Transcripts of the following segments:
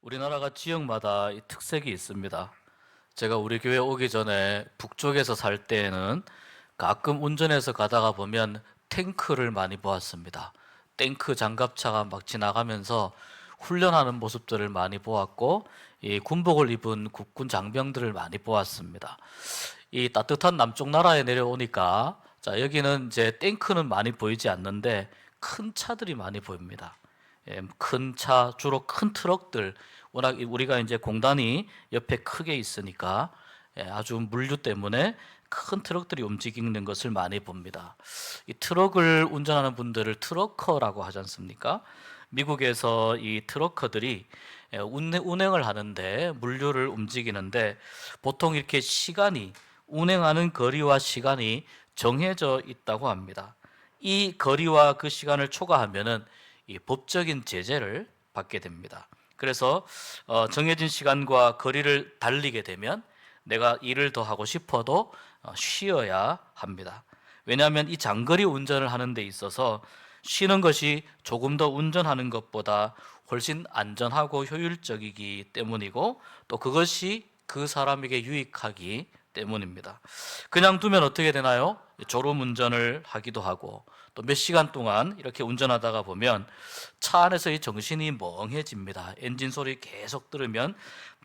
우리나라가 지역마다 이 특색이 있습니다. 제가 우리 교회 오기 전에 북쪽에서 살 때에는 가끔 운전해서 가다가 보면 탱크를 많이 보았습니다. 탱크 장갑차가 막 지나가면서 훈련하는 모습들을 많이 보았고, 이 군복을 입은 국군 장병들을 많이 보았습니다. 이 따뜻한 남쪽 나라에 내려오니까, 자, 여기는 이제 탱크는 많이 보이지 않는데 큰 차들이 많이 보입니다. 큰 차, 주로 큰 트럭들, 워낙 우리가 이제 공단이 옆에 크게 있으니까 아주 물류 때문에 큰 트럭들이 움직이는 것을 많이 봅니다. 이 트럭을 운전하는 분들을 트러커라고 하지 않습니까? 미국에서 이 트러커들이 운행을 하는데, 물류를 움직이는데 보통 이렇게 시간이, 운행하는 거리와 시간이 정해져 있다고 합니다. 이 거리와 그 시간을 초과하면은 이 법적인 제재를 받게 됩니다. 그래서 정해진 시간과 거리를 달리게 되면 내가 일을 더 하고 싶어도 쉬어야 합니다. 왜냐하면 이 장거리 운전을 하는 데 있어서 쉬는 것이 조금 더 운전하는 것보다 훨씬 안전하고 효율적이기 때문이고, 또 그것이 그 사람에게 유익하기 때문입니다. 그냥 두면 어떻게 되나요? 졸음 운전을 하기도 하고, 또 몇 시간 동안 이렇게 운전하다가 보면 차 안에서의 정신이 멍해집니다. 엔진 소리 계속 들으면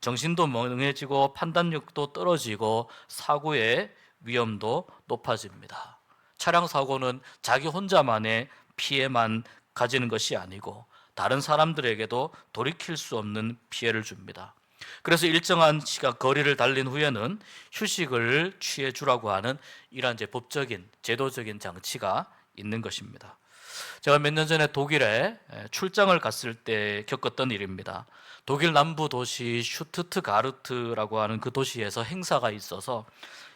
정신도 멍해지고 판단력도 떨어지고 사고의 위험도 높아집니다. 차량 사고는 자기 혼자만의 피해만 가지는 것이 아니고 다른 사람들에게도 돌이킬 수 없는 피해를 줍니다. 그래서 일정한 시간 거리를 달린 후에는 휴식을 취해 주라고 하는 이러한 이제 법적인 제도적인 장치가 있는 것입니다. 제가 몇 년 전에 독일에 출장을 갔을 때 겪었던 일입니다. 독일 남부 도시 슈투트가르트라고 하는 그 도시에서 행사가 있어서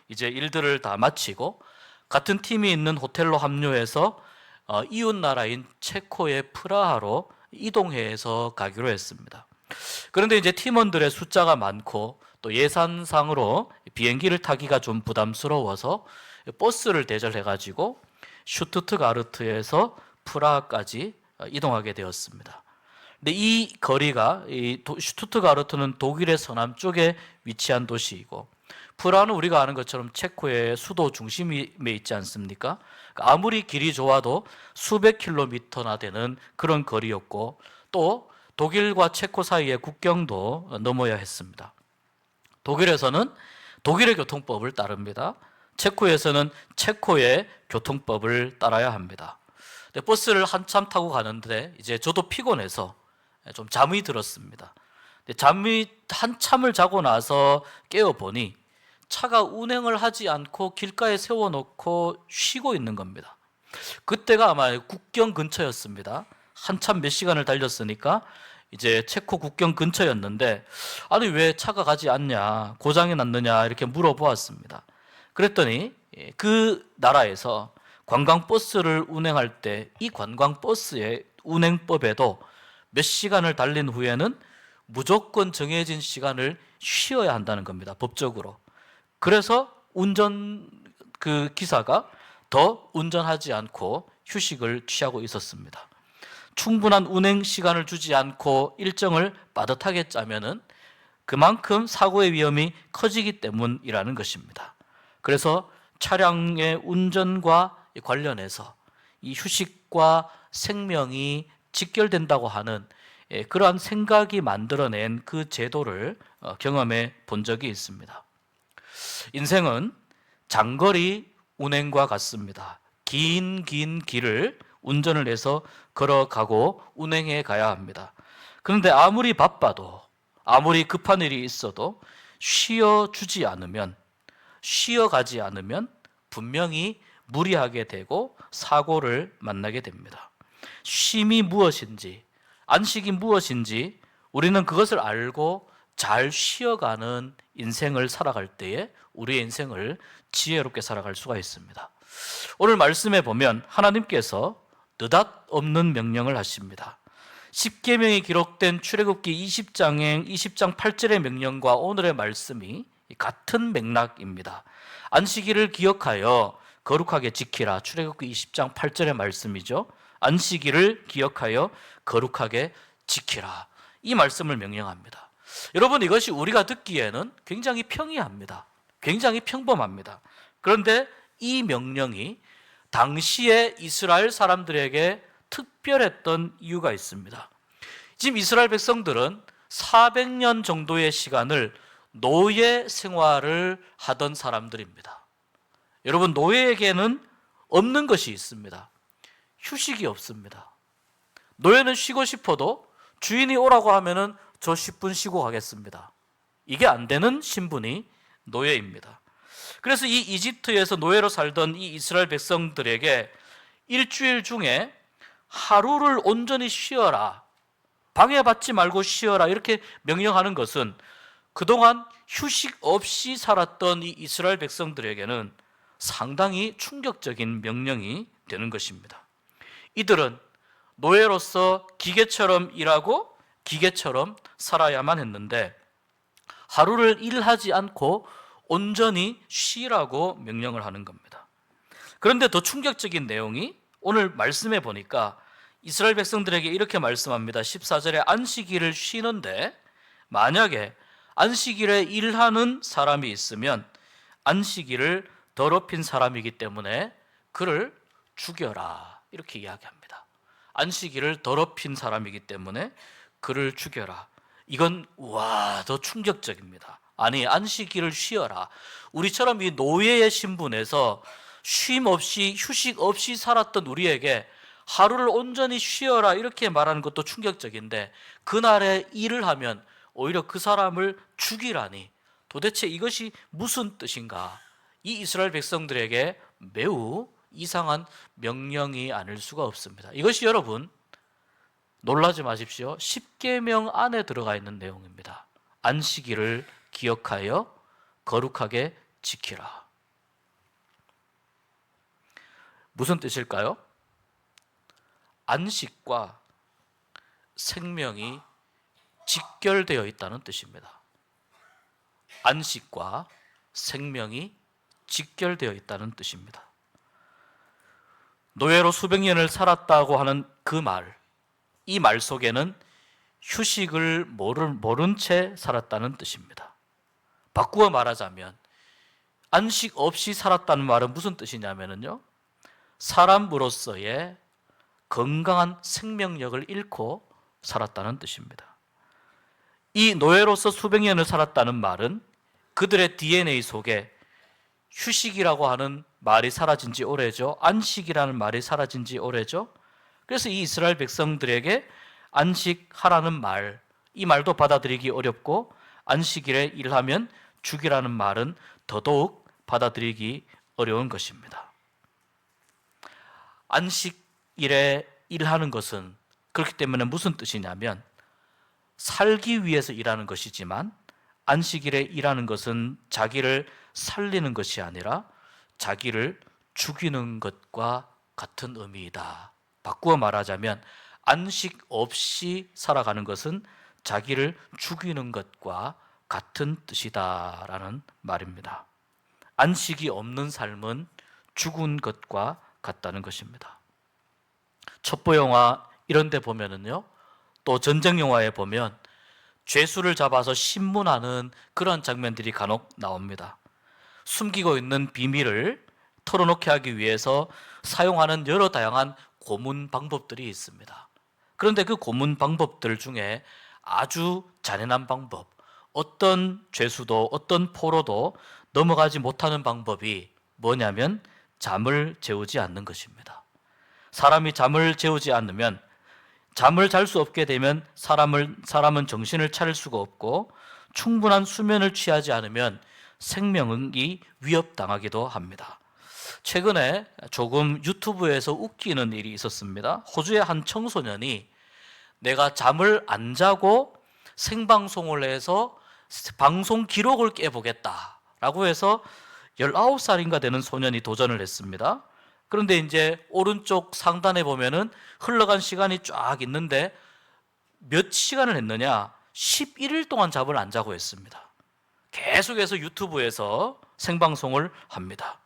이제 일들을 다 마치고 같은 팀이 있는 호텔로 합류해서 이웃 나라인 체코의 프라하로 이동해서 가기로 했습니다. 그런데 이제 팀원들의 숫자가 많고 또 예산상으로 비행기를 타기가 좀 부담스러워서 버스를 대절해 가지고 슈투트가르트에서 프라하까지 이동하게 되었습니다. 근데 이 거리가, 슈투트가르트는 독일의 서남쪽에 위치한 도시이고, 프라하는 우리가 아는 것처럼 체코의 수도 중심에 있지 않습니까? 아무리 길이 좋아도 수백 킬로미터나 되는 그런 거리였고, 또 독일과 체코 사이의 국경도 넘어야 했습니다. 독일에서는 독일의 교통법을 따릅니다. 체코에서는 체코의 교통법을 따라야 합니다. 버스를 한참 타고 가는데 이제 저도 피곤해서 좀 잠이 들었습니다. 잠이 한참을 자고 나서 깨어보니 차가 운행을 하지 않고 길가에 세워놓고 쉬고 있는 겁니다. 그때가 아마 국경 근처였습니다. 한참 몇 시간을 달렸으니까 이제 체코 국경 근처였는데, 아니 왜 차가 가지 않냐, 고장이 났느냐 이렇게 물어보았습니다. 그랬더니 그 나라에서 관광버스를 운행할 때 이 관광버스의 운행법에도 몇 시간을 달린 후에는 무조건 정해진 시간을 쉬어야 한다는 겁니다, 법적으로. 그래서 그 기사가 더 운전하지 않고 휴식을 취하고 있었습니다. 충분한 운행 시간을 주지 않고 일정을 빠듯하게 짜면은 그만큼 사고의 위험이 커지기 때문이라는 것입니다. 그래서 차량의 운전과 관련해서 이 휴식과 생명이 직결된다고 하는 그러한 생각이 만들어낸 그 제도를 경험해 본 적이 있습니다. 인생은 장거리 운행과 같습니다. 긴 길을 운전을 해서 걸어가고 운행해 가야 합니다. 그런데 아무리 바빠도, 아무리 급한 일이 있어도 쉬어가지 않으면 분명히 무리하게 되고 사고를 만나게 됩니다. 쉼이 무엇인지, 안식이 무엇인지 우리는 그것을 알고 잘 쉬어가는 인생을 살아갈 때에 우리의 인생을 지혜롭게 살아갈 수가 있습니다. 오늘 말씀에 보면 하나님께서 느닷없는 명령을 하십니다. 10계명이 기록된 출애굽기 20장 8절의 명령과 오늘의 말씀이 같은 맥락입니다. 안식일을 기억하여 거룩하게 지키라. 출애굽기 20장 8절의 말씀이죠. 안식일을 기억하여 거룩하게 지키라. 이 말씀을 명령합니다. 여러분, 이것이 우리가 듣기에는 굉장히 평이합니다. 굉장히 평범합니다. 그런데 이 명령이 당시에 이스라엘 사람들에게 특별했던 이유가 있습니다. 지금 이스라엘 백성들은 400년 정도의 시간을 노예 생활을 하던 사람들입니다. 여러분, 노예에게는 없는 것이 있습니다. 휴식이 없습니다. 노예는 쉬고 싶어도 주인이 오라고 하면은 저 10분 쉬고 가겠습니다. 이게 안 되는 신분이 노예입니다. 그래서 이 이집트에서 노예로 살던 이 이스라엘 백성들에게 일주일 중에 하루를 온전히 쉬어라, 방해받지 말고 쉬어라, 이렇게 명령하는 것은 그동안 휴식 없이 살았던 이 이스라엘 백성들에게는 상당히 충격적인 명령이 되는 것입니다. 이들은 노예로서 기계처럼 일하고 기계처럼 살아야만 했는데 하루를 일하지 않고 온전히 쉬라고 명령을 하는 겁니다. 그런데 더 충격적인 내용이 오늘 말씀해 보니까 이스라엘 백성들에게 이렇게 말씀합니다. 14절에 안식일을 쉬는데 만약에 안식일에 일하는 사람이 있으면 안식일을 더럽힌 사람이기 때문에 그를 죽여라, 이렇게 이야기합니다. 안식일을 더럽힌 사람이기 때문에 그를 죽여라. 이건 더 충격적입니다. 아니, 안식일을 쉬어라. 우리처럼 이 노예의 신분에서 쉼 없이 휴식 없이 살았던 우리에게 하루를 온전히 쉬어라, 이렇게 말하는 것도 충격적인데 그날에 일을 하면 오히려 그 사람을 죽이라니, 도대체 이것이 무슨 뜻인가? 이 이스라엘 백성들에게 매우 이상한 명령이 아닐 수가 없습니다. 이것이 여러분, 놀라지 마십시오. 십계명 안에 들어가 있는 내용입니다. 안식일을 기억하여 거룩하게 지키라. 무슨 뜻일까요? 안식과 생명이 직결되어 있다는 뜻입니다. 안식과 생명이 직결되어 있다는 뜻입니다. 노예로 수백 년을 살았다고 하는 그 말, 이 말 속에는 휴식을 모른 채 살았다는 뜻입니다. 바꾸어 말하자면 안식 없이 살았다는 말은 무슨 뜻이냐면요, 사람으로서의 건강한 생명력을 잃고 살았다는 뜻입니다. 이 노예로서 수백 년을 살았다는 말은 그들의 DNA 속에 휴식이라고 하는 말이 사라진 지 오래죠. 안식이라는 말이 사라진 지 오래죠. 그래서 이 이스라엘 백성들에게 안식하라는 말, 이 말도 받아들이기 어렵고 안식일에 일하면 죽이라는 말은 더더욱 받아들이기 어려운 것입니다. 안식일에 일하는 것은 그렇기 때문에 무슨 뜻이냐면 살기 위해서 일하는 것이지만 안식일에 일하는 것은 자기를 살리는 것이 아니라 자기를 죽이는 것과 같은 의미이다. 바꾸어 말하자면 안식 없이 살아가는 것은 자기를 죽이는 것과 같은 뜻이다라는 말입니다. 안식이 없는 삶은 죽은 것과 같다는 것입니다. 첩보 영화 이런 데 보면은요, 또 전쟁 영화에 보면 죄수를 잡아서 신문하는 그런 장면들이 간혹 나옵니다. 숨기고 있는 비밀을 털어놓게 하기 위해서 사용하는 여러 다양한 고문 방법들이 있습니다. 그런데 그 고문 방법들 중에 아주 잔인한 방법, 어떤 죄수도 어떤 포로도 넘어가지 못하는 방법이 뭐냐면 잠을 재우지 않는 것입니다. 사람이 잠을 재우지 않으면, 잠을 잘 수 없게 되면 사람은 정신을 차릴 수가 없고 충분한 수면을 취하지 않으면 생명이 위협당하기도 합니다. 최근에 조금 유튜브에서 웃기는 일이 있었습니다. 호주의 한 청소년이 내가 잠을 안 자고 생방송을 해서 방송 기록을 깨보겠다라고 해서 19살인가 되는 소년이 도전을 했습니다. 그런데 이제 오른쪽 상단에 보면은 흘러간 시간이 쫙 있는데 몇 시간을 했느냐? 11일 동안 잠을 안 자고 했습니다. 계속해서 유튜브에서 생방송을 합니다.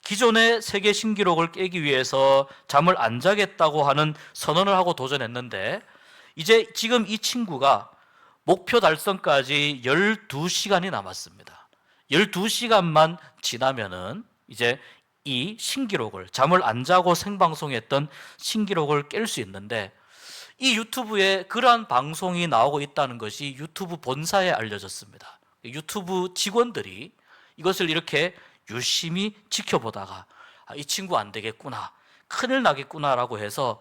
기존의 세계 신기록을 깨기 위해서 잠을 안 자겠다고 하는 선언을 하고 도전했는데 이제 지금 이 친구가 목표 달성까지 12시간이 남았습니다. 12시간만 지나면은 이제 이 신기록을, 잠을 안 자고 생방송했던 신기록을 깰 수 있는데, 이 유튜브에 그러한 방송이 나오고 있다는 것이 유튜브 본사에 알려졌습니다. 유튜브 직원들이 이것을 이렇게 유심히 지켜보다가 이 친구 안 되겠구나, 큰일 나겠구나라고 해서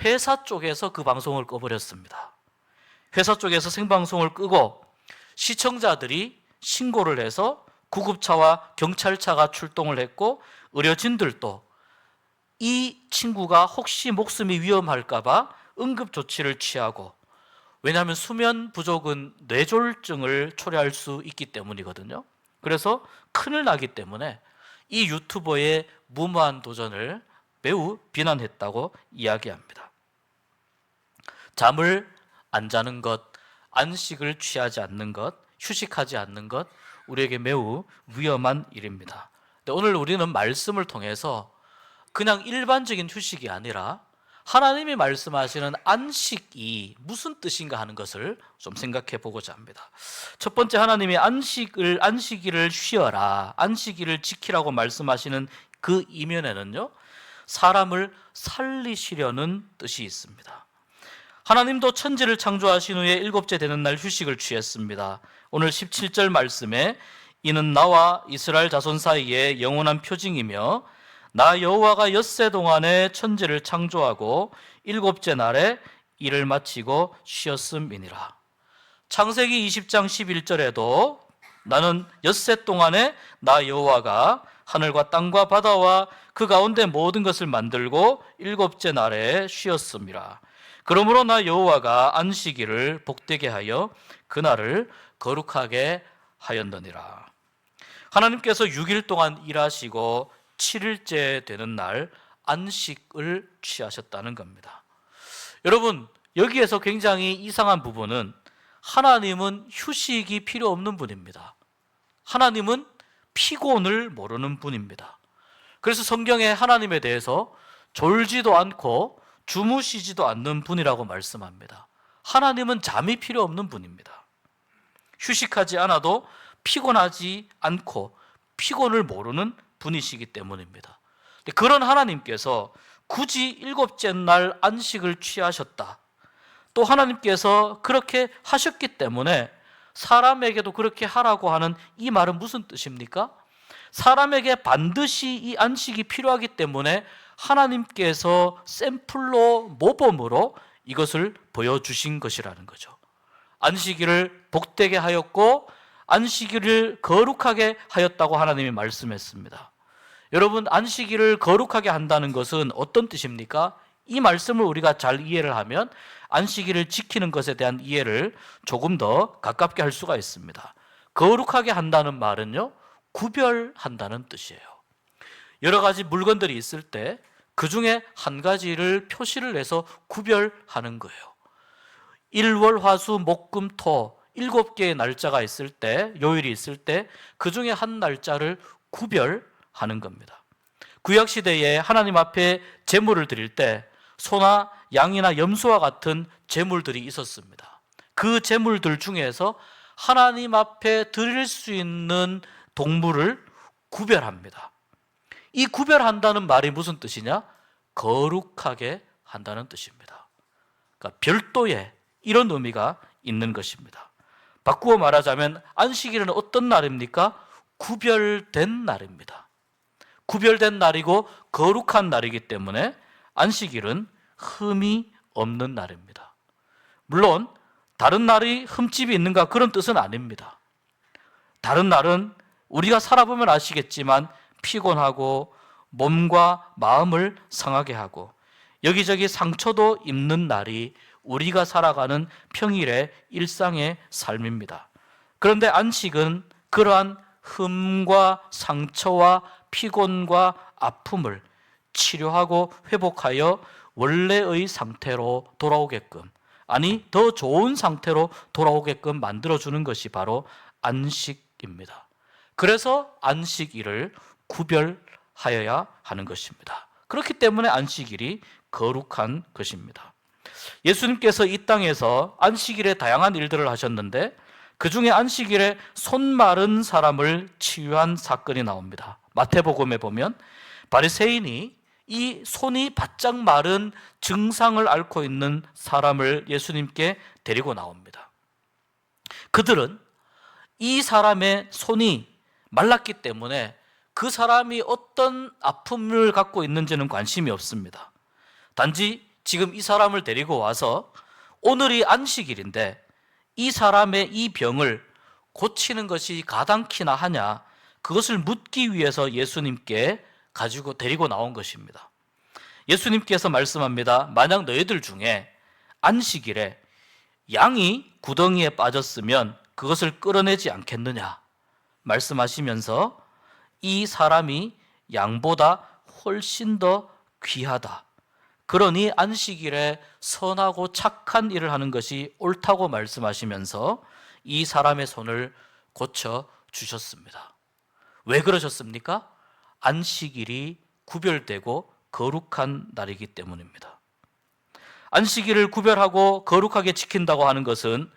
회사 쪽에서 그 방송을 꺼버렸습니다. 회사 쪽에서 생방송을 끄고 시청자들이 신고를 해서 구급차와 경찰차가 출동을 했고, 의료진들도 이 친구가 혹시 목숨이 위험할까 봐 응급조치를 취하고, 왜냐하면 수면 부족은 뇌졸중을 초래할 수 있기 때문이거든요. 그래서 큰일 나기 때문에 이 유튜버의 무모한 도전을 매우 비난했다고 이야기합니다. 잠을 안 자는 것, 안식을 취하지 않는 것, 휴식하지 않는 것, 우리에게 매우 위험한 일입니다. 근데 오늘 우리는 말씀을 통해서 그냥 일반적인 휴식이 아니라 하나님이 말씀하시는 안식이 무슨 뜻인가 하는 것을 좀 생각해 보고자 합니다. 첫 번째, 하나님이 안식일을 쉬어라, 안식일을 지키라고 말씀하시는 그 이면에는요, 사람을 살리시려는 뜻이 있습니다. 하나님도 천지를 창조하신 후에 일곱째 되는 날 휴식을 취했습니다. 오늘 17절 말씀에 이는 나와 이스라엘 자손 사이에 영원한 표징이며 나 여호와가 엿새 동안에 천지를 창조하고 일곱째 날에 일을 마치고 쉬었음이니라. 창세기 20장 11절에도 나는 엿새 동안에 나 여호와가 하늘과 땅과 바다와 그 가운데 모든 것을 만들고 일곱째 날에 쉬었음이라. 그러므로 나 여호와가 안식일을 복되게 하여 그날을 거룩하게 하였느니라. 하나님께서 6일 동안 일하시고 7일째 되는 날 안식을 취하셨다는 겁니다. 여러분, 여기에서 굉장히 이상한 부분은 하나님은 휴식이 필요 없는 분입니다. 하나님은 피곤을 모르는 분입니다. 그래서 성경에 하나님에 대해서 졸지도 않고 주무시지도 않는 분이라고 말씀합니다. 하나님은 잠이 필요 없는 분입니다. 휴식하지 않아도 피곤하지 않고 피곤을 모르는 분이시기 때문입니다. 그런 하나님께서 굳이 일곱째 날 안식을 취하셨다. 또 하나님께서 그렇게 하셨기 때문에 사람에게도 그렇게 하라고 하는 이 말은 무슨 뜻입니까? 사람에게 반드시 이 안식이 필요하기 때문에 하나님께서 샘플로, 모범으로 이것을 보여주신 것이라는 거죠. 안식일을 복되게 하였고 안식일을 거룩하게 하였다고 하나님이 말씀했습니다. 여러분, 안식일을 거룩하게 한다는 것은 어떤 뜻입니까? 이 말씀을 우리가 잘 이해를 하면 안식일을 지키는 것에 대한 이해를 조금 더 가깝게 할 수가 있습니다. 거룩하게 한다는 말은요, 구별한다는 뜻이에요. 여러 가지 물건들이 있을 때 그 중에 한 가지를 표시를 해서 구별하는 거예요. 일월 화수 목금 토 7개의 날짜가 있을 때, 요일이 있을 때 그 중에 한 날짜를 구별하는 겁니다. 구약시대에 하나님 앞에 제물을 드릴 때 소나 양이나 염소와 같은 제물들이 있었습니다. 그 제물들 중에서 하나님 앞에 드릴 수 있는 동물을 구별합니다. 이 구별한다는 말이 무슨 뜻이냐? 거룩하게 한다는 뜻입니다. 그러니까 별도의 이런 의미가 있는 것입니다. 바꾸어 말하자면 안식일은 어떤 날입니까? 구별된 날입니다. 구별된 날이고 거룩한 날이기 때문에 안식일은 흠이 없는 날입니다. 물론 다른 날이 흠집이 있는가 그런 뜻은 아닙니다. 다른 날은 우리가 살아보면 아시겠지만 피곤하고 몸과 마음을 상하게 하고 여기저기 상처도 입는 날이 우리가 살아가는 평일의 일상의 삶입니다. 그런데 안식은 그러한 흠과 상처와 피곤과 아픔을 치료하고 회복하여 원래의 상태로 돌아오게끔, 아니 더 좋은 상태로 돌아오게끔 만들어주는 것이 바로 안식입니다. 그래서 안식일을 구별하여야 하는 것입니다. 그렇기 때문에 안식일이 거룩한 것입니다. 예수님께서 이 땅에서 안식일에 다양한 일들을 하셨는데 그 중에 안식일에 손 마른 사람을 치유한 사건이 나옵니다. 마태복음에 보면 바리새인이 이 손이 바짝 마른 증상을 앓고 있는 사람을 예수님께 데리고 나옵니다. 그들은 이 사람의 손이 말랐기 때문에 그 사람이 어떤 아픔을 갖고 있는지는 관심이 없습니다. 단지 지금 이 사람을 데리고 와서 오늘이 안식일인데 이 사람의 이 병을 고치는 것이 가당키나 하냐, 그것을 묻기 위해서 예수님께 가지고 데리고 나온 것입니다. 예수님께서 말씀합니다. 만약 너희들 중에 안식일에 양이 구덩이에 빠졌으면 그것을 끌어내지 않겠느냐 말씀하시면서 이 사람이 양보다 훨씬 더 귀하다, 그러니 안식일에 선하고 착한 일을 하는 것이 옳다고 말씀하시면서 이 사람의 손을 고쳐 주셨습니다. 왜 그러셨습니까? 안식일이 구별되고 거룩한 날이기 때문입니다. 안식일을 구별하고 거룩하게 지킨다고 하는 것은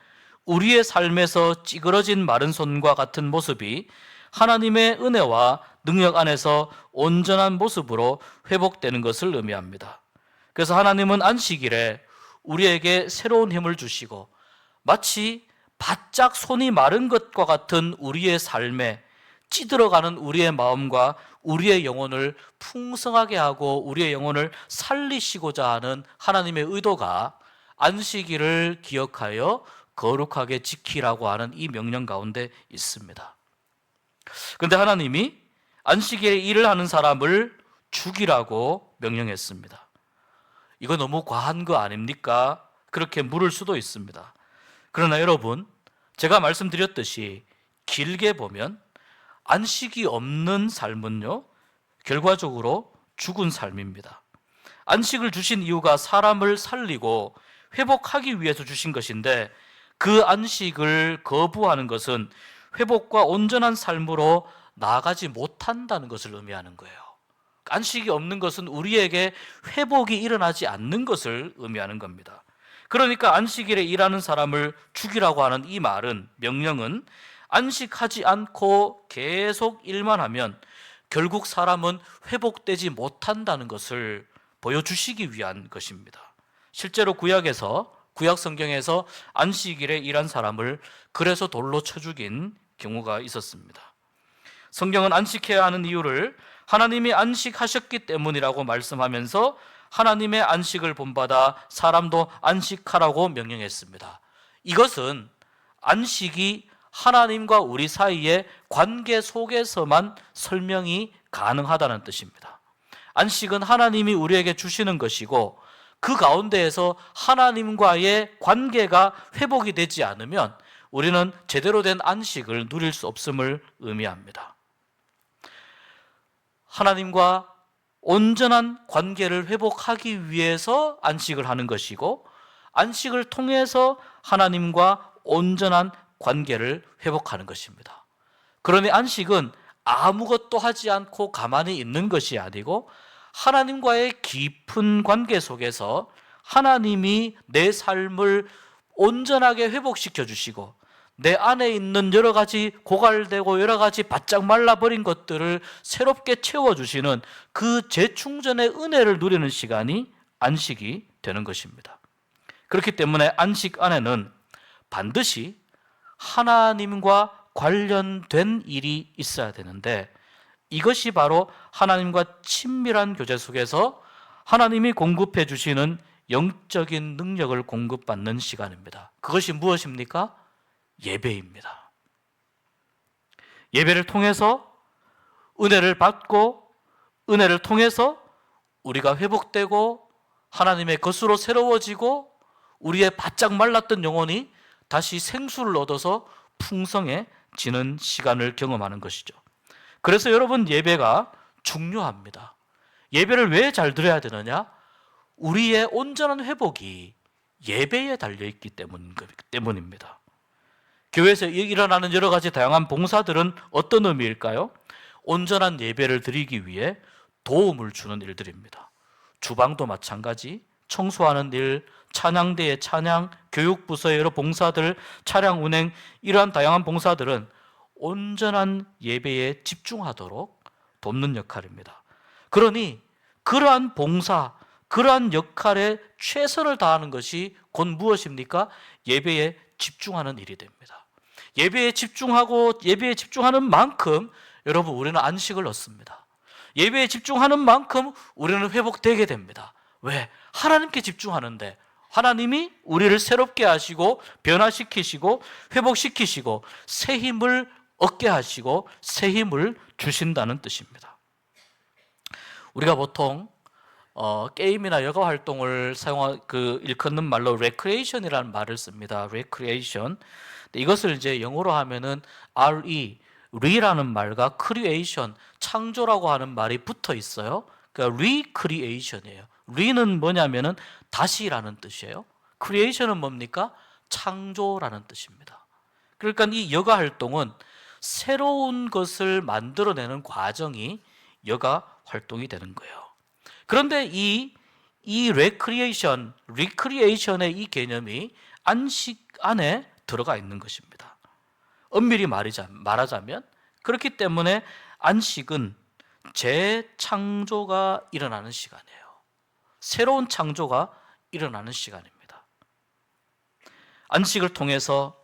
우리의 삶에서 찌그러진 마른 손과 같은 모습이 하나님의 은혜와 능력 안에서 온전한 모습으로 회복되는 것을 의미합니다. 그래서 하나님은 안식일에 우리에게 새로운 힘을 주시고 마치 바짝 손이 마른 것과 같은 우리의 삶에 찌들어가는 우리의 마음과 우리의 영혼을 풍성하게 하고 우리의 영혼을 살리시고자 하는 하나님의 의도가 안식일을 기억하여 거룩하게 지키라고 하는 이 명령 가운데 있습니다. 그런데 하나님이 안식일에 일을 하는 사람을 죽이라고 명령했습니다. 이거 너무 과한 거 아닙니까? 그렇게 물을 수도 있습니다. 그러나 여러분, 제가 말씀드렸듯이 길게 보면 안식이 없는 삶은요, 결과적으로 죽은 삶입니다. 안식을 주신 이유가 사람을 살리고 회복하기 위해서 주신 것인데 그 안식을 거부하는 것은 회복과 온전한 삶으로 나아가지 못한다는 것을 의미하는 거예요. 안식이 없는 것은 우리에게 회복이 일어나지 않는 것을 의미하는 겁니다. 그러니까 안식일에 일하는 사람을 죽이라고 하는 이 말은, 명령은 안식하지 않고 계속 일만 하면 결국 사람은 회복되지 못한다는 것을 보여주시기 위한 것입니다. 실제로 구약 성경에서 안식일에 일한 사람을 그래서 돌로 쳐 죽인 경우가 있었습니다. 성경은 안식해야 하는 이유를 하나님이 안식하셨기 때문이라고 말씀하면서 하나님의 안식을 본받아 사람도 안식하라고 명령했습니다. 이것은 안식이 하나님과 우리 사이의 관계 속에서만 설명이 가능하다는 뜻입니다. 안식은 하나님이 우리에게 주시는 것이고 그 가운데에서 하나님과의 관계가 회복이 되지 않으면 우리는 제대로 된 안식을 누릴 수 없음을 의미합니다. 하나님과 온전한 관계를 회복하기 위해서 안식을 하는 것이고 안식을 통해서 하나님과 온전한 관계를 회복하는 것입니다. 그러니 안식은 아무것도 하지 않고 가만히 있는 것이 아니고 하나님과의 깊은 관계 속에서 하나님이 내 삶을 온전하게 회복시켜 주시고 내 안에 있는 여러 가지 고갈되고 여러 가지 바짝 말라버린 것들을 새롭게 채워주시는 그 재충전의 은혜를 누리는 시간이 안식이 되는 것입니다. 그렇기 때문에 안식 안에는 반드시 하나님과 관련된 일이 있어야 되는데 이것이 바로 하나님과 친밀한 교제 속에서 하나님이 공급해 주시는 영적인 능력을 공급받는 시간입니다. 그것이 무엇입니까? 예배입니다. 예배를 통해서 은혜를 받고 은혜를 통해서 우리가 회복되고 하나님의 것으로 새로워지고 우리의 바짝 말랐던 영혼이 다시 생수를 얻어서 풍성해지는 시간을 경험하는 것이죠. 그래서 여러분, 예배가 중요합니다. 예배를 왜 잘 드려야 되느냐? 우리의 온전한 회복이 예배에 달려있기 때문입니다. 교회에서 일어나는 여러 가지 다양한 봉사들은 어떤 의미일까요? 온전한 예배를 드리기 위해 도움을 주는 일들입니다. 주방도 마찬가지, 청소하는 일, 찬양대의 찬양, 교육부서의 여러 봉사들, 차량 운행, 이러한 다양한 봉사들은 온전한 예배에 집중하도록 돕는 역할입니다. 그러니 그러한 봉사, 그러한 역할에 최선을 다하는 것이 곧 무엇입니까? 예배에 집중하는 일이 됩니다. 예배에 집중하고 예배에 집중하는 만큼 여러분 우리는 안식을 얻습니다. 예배에 집중하는 만큼 우리는 회복되게 됩니다. 왜? 하나님께 집중하는데 하나님이 우리를 새롭게 하시고 변화시키시고 회복시키시고 새 힘을 얻게 하시고 새 힘을 주신다는 뜻입니다. 우리가 보통 게임이나 여가 활동을 사용한 일컫는 말로 recreation이라는 말을 씁니다. recreation. 이것을 이제 영어로 하면은 re라는 말과 creation, 창조라고 하는 말이 붙어 있어요. 그러니까 recreation이에요. re는 뭐냐면은 다시라는 뜻이에요. creation은 뭡니까? 창조라는 뜻입니다. 그러니까 이 여가 활동은 새로운 것을 만들어내는 과정이 여가 활동이 되는 거예요. 그런데 이 recreation의 이 개념이 안식 안에 들어가 있는 것입니다. 엄밀히 말하자면 그렇기 때문에 안식은 재창조가 일어나는 시간이에요. 새로운 창조가 일어나는 시간입니다. 안식을 통해서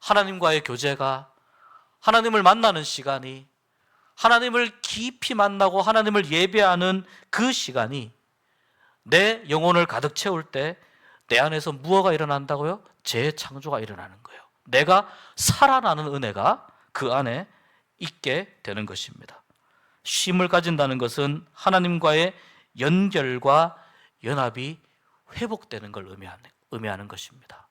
하나님과의 교제가, 하나님을 만나는 시간이, 하나님을 깊이 만나고 하나님을 예배하는 그 시간이 내 영혼을 가득 채울 때 내 안에서 무엇가 일어난다고요? 재창조가 일어나는 거예요. 내가 살아나는 은혜가 그 안에 있게 되는 것입니다. 쉼을 가진다는 것은 하나님과의 연결과 연합이 회복되는 걸 의미하는 것입니다.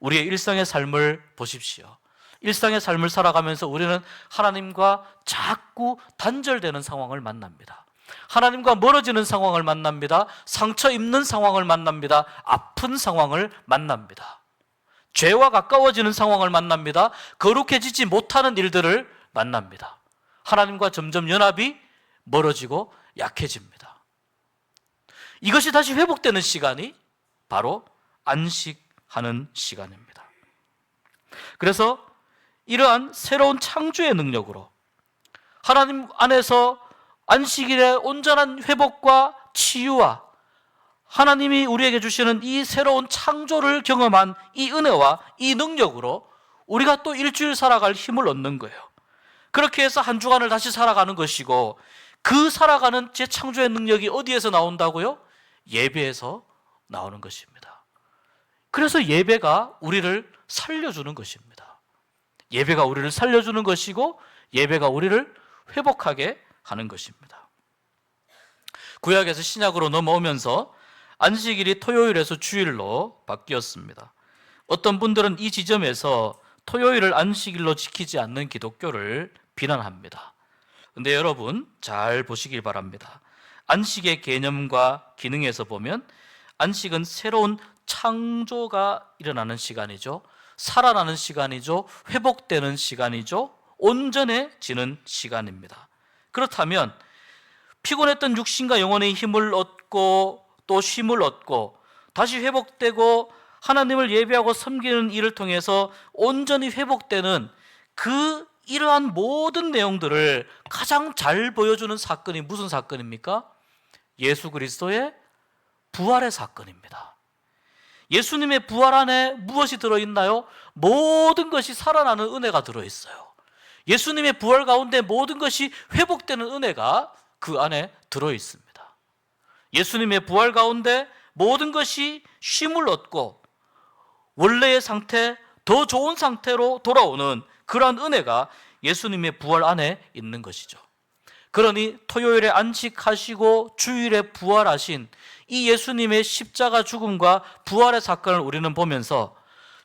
우리의 일상의 삶을 보십시오. 일상의 삶을 살아가면서 우리는 하나님과 자꾸 단절되는 상황을 만납니다. 하나님과 멀어지는 상황을 만납니다. 상처 입는 상황을 만납니다. 아픈 상황을 만납니다. 죄와 가까워지는 상황을 만납니다. 거룩해지지 못하는 일들을 만납니다. 하나님과 점점 연합이 멀어지고 약해집니다. 이것이 다시 회복되는 시간이 바로 안식하는 시간입니다. 그래서 이러한 새로운 창조의 능력으로 하나님 안에서 안식일의 온전한 회복과 치유와 하나님이 우리에게 주시는 이 새로운 창조를 경험한 이 은혜와 이 능력으로 우리가 또 일주일 살아갈 힘을 얻는 거예요. 그렇게 해서 한 주간을 다시 살아가는 것이고, 그 살아가는 재창조의 능력이 어디에서 나온다고요? 예배에서 나오는 것입니다. 그래서 예배가 우리를 살려주는 것입니다. 예배가 우리를 살려주는 것이고 예배가 우리를 회복하게 하는 것입니다. 구약에서 신약으로 넘어오면서 안식일이 토요일에서 주일로 바뀌었습니다. 어떤 분들은 이 지점에서 토요일을 안식일로 지키지 않는 기독교를 비난합니다. 그런데 여러분 잘 보시길 바랍니다. 안식의 개념과 기능에서 보면 안식은 새로운 창조가 일어나는 시간이죠. 살아나는 시간이죠. 회복되는 시간이죠. 온전해지는 시간입니다. 그렇다면 피곤했던 육신과 영혼의 힘을 얻고 또 쉼을 얻고 다시 회복되고 하나님을 예배하고 섬기는 일을 통해서 온전히 회복되는 그 이러한 모든 내용들을 가장 잘 보여주는 사건이 무슨 사건입니까? 예수 그리스도의 부활의 사건입니다. 예수님의 부활 안에 무엇이 들어있나요? 모든 것이 살아나는 은혜가 들어있어요. 예수님의 부활 가운데 모든 것이 회복되는 은혜가 그 안에 들어있습니다. 예수님의 부활 가운데 모든 것이 쉼을 얻고 원래의 상태, 더 좋은 상태로 돌아오는 그러한 은혜가 예수님의 부활 안에 있는 것이죠. 그러니 토요일에 안식하시고 주일에 부활하신 이 예수님의 십자가 죽음과 부활의 사건을 우리는 보면서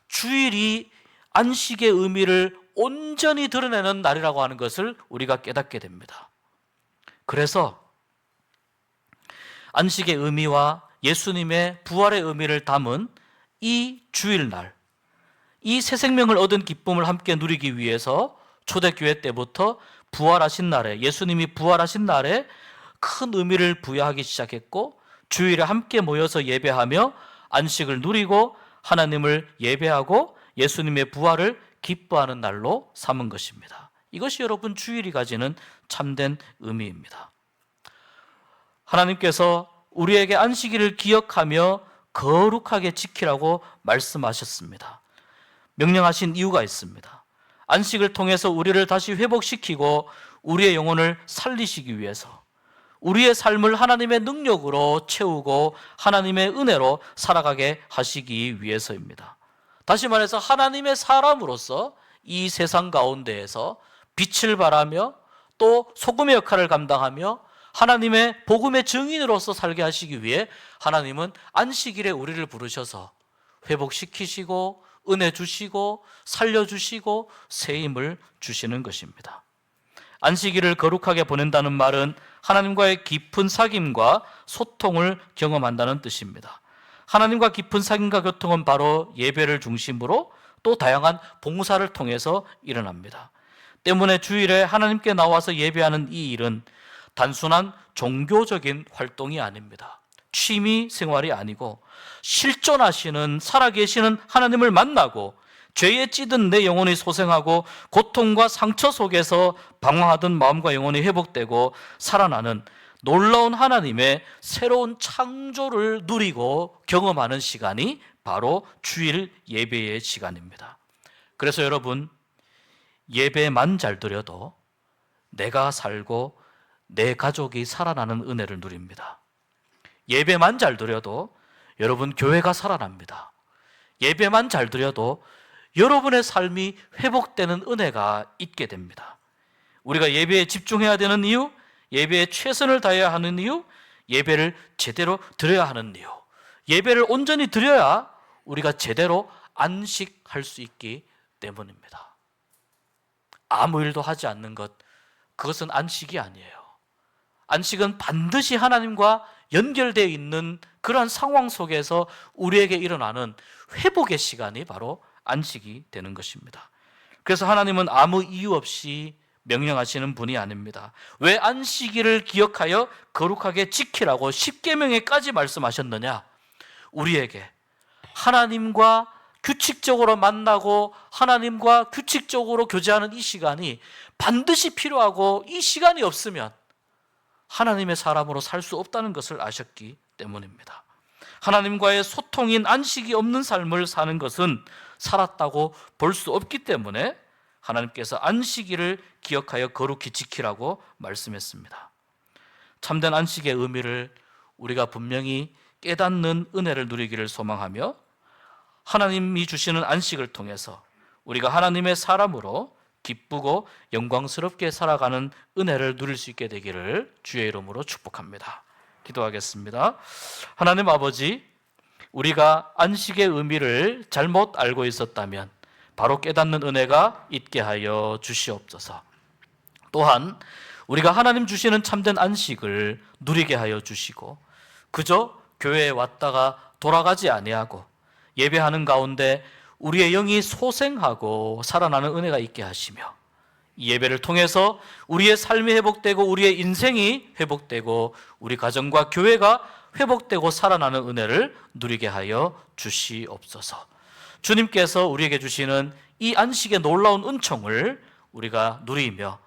주일이 안식의 의미를 온전히 드러내는 날이라고 하는 것을 우리가 깨닫게 됩니다. 그래서 안식의 의미와 예수님의 부활의 의미를 담은 이 주일날, 이 새 생명을 얻은 기쁨을 함께 누리기 위해서 초대교회 때부터 부활하신 날에, 예수님이 부활하신 날에 큰 의미를 부여하기 시작했고, 주일에 함께 모여서 예배하며 안식을 누리고 하나님을 예배하고 예수님의 부활을 기뻐하는 날로 삼은 것입니다. 이것이 여러분 주일이 가지는 참된 의미입니다. 하나님께서 우리에게 안식일을 기억하며 거룩하게 지키라고 말씀하셨습니다. 명령하신 이유가 있습니다. 안식을 통해서 우리를 다시 회복시키고 우리의 영혼을 살리시기 위해서, 우리의 삶을 하나님의 능력으로 채우고 하나님의 은혜로 살아가게 하시기 위해서입니다. 다시 말해서 하나님의 사람으로서 이 세상 가운데에서 빛을 발하며 또 소금의 역할을 감당하며 하나님의 복음의 증인으로서 살게 하시기 위해 하나님은 안식일에 우리를 부르셔서 회복시키시고 은혜 주시고 살려주시고 새 힘을 주시는 것입니다. 안식일을 거룩하게 보낸다는 말은 하나님과의 깊은 사귐과 소통을 경험한다는 뜻입니다. 하나님과 깊은 사귐과 교통은 바로 예배를 중심으로 또 다양한 봉사를 통해서 일어납니다. 때문에 주일에 하나님께 나와서 예배하는 이 일은 단순한 종교적인 활동이 아닙니다. 취미 생활이 아니고 실존하시는 살아계시는 하나님을 만나고 죄에 찌든 내 영혼이 소생하고 고통과 상처 속에서 방황하던 마음과 영혼이 회복되고 살아나는 놀라운 하나님의 새로운 창조를 누리고 경험하는 시간이 바로 주일 예배의 시간입니다. 그래서 여러분, 예배만 잘 드려도 내가 살고 내 가족이 살아나는 은혜를 누립니다. 예배만 잘 드려도 여러분 교회가 살아납니다. 예배만 잘 드려도 여러분의 삶이 회복되는 은혜가 있게 됩니다. 우리가 예배에 집중해야 되는 이유, 예배에 최선을 다해야 하는 이유, 예배를 제대로 드려야 하는 이유, 예배를 온전히 드려야 우리가 제대로 안식할 수 있기 때문입니다. 아무 일도 하지 않는 것, 그것은 안식이 아니에요. 안식은 반드시 하나님과 연결되어 있는 그러한 상황 속에서 우리에게 일어나는 회복의 시간이 바로 안식이 되는 것입니다. 그래서 하나님은 아무 이유 없이 명령하시는 분이 아닙니다. 왜 안식일을 기억하여 거룩하게 지키라고 십계명에까지 말씀하셨느냐? 우리에게 하나님과 규칙적으로 만나고 하나님과 규칙적으로 교제하는 이 시간이 반드시 필요하고 이 시간이 없으면 하나님의 사람으로 살 수 없다는 것을 아셨기 때문입니다. 하나님과의 소통인 안식이 없는 삶을 사는 것은 살았다고 볼 수 없기 때문에 하나님께서 안식일을 기억하여 거룩히 지키라고 말씀했습니다. 참된 안식의 의미를 우리가 분명히 깨닫는 은혜를 누리기를 소망하며 하나님이 주시는 안식을 통해서 우리가 하나님의 사람으로 기쁘고 영광스럽게 살아가는 은혜를 누릴 수 있게 되기를 주의 이름으로 축복합니다. 기도하겠습니다. 하나님 아버지, 우리가 안식의 의미를 잘못 알고 있었다면 바로 깨닫는 은혜가 있게 하여 주시옵소서. 또한 우리가 하나님 주시는 참된 안식을 누리게 하여 주시고 그저 교회에 왔다가 돌아가지 아니하고 예배하는 가운데 우리의 영이 소생하고 살아나는 은혜가 있게 하시며 이 예배를 통해서 우리의 삶이 회복되고 우리의 인생이 회복되고 우리 가정과 교회가 회복되고 살아나는 은혜를 누리게 하여 주시옵소서. 주님께서 우리에게 주시는 이 안식의 놀라운 은총을 우리가 누리며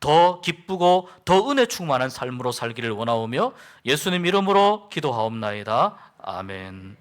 더 기쁘고 더 은혜 충만한 삶으로 살기를 원하오며 예수님 이름으로 기도하옵나이다. 아멘.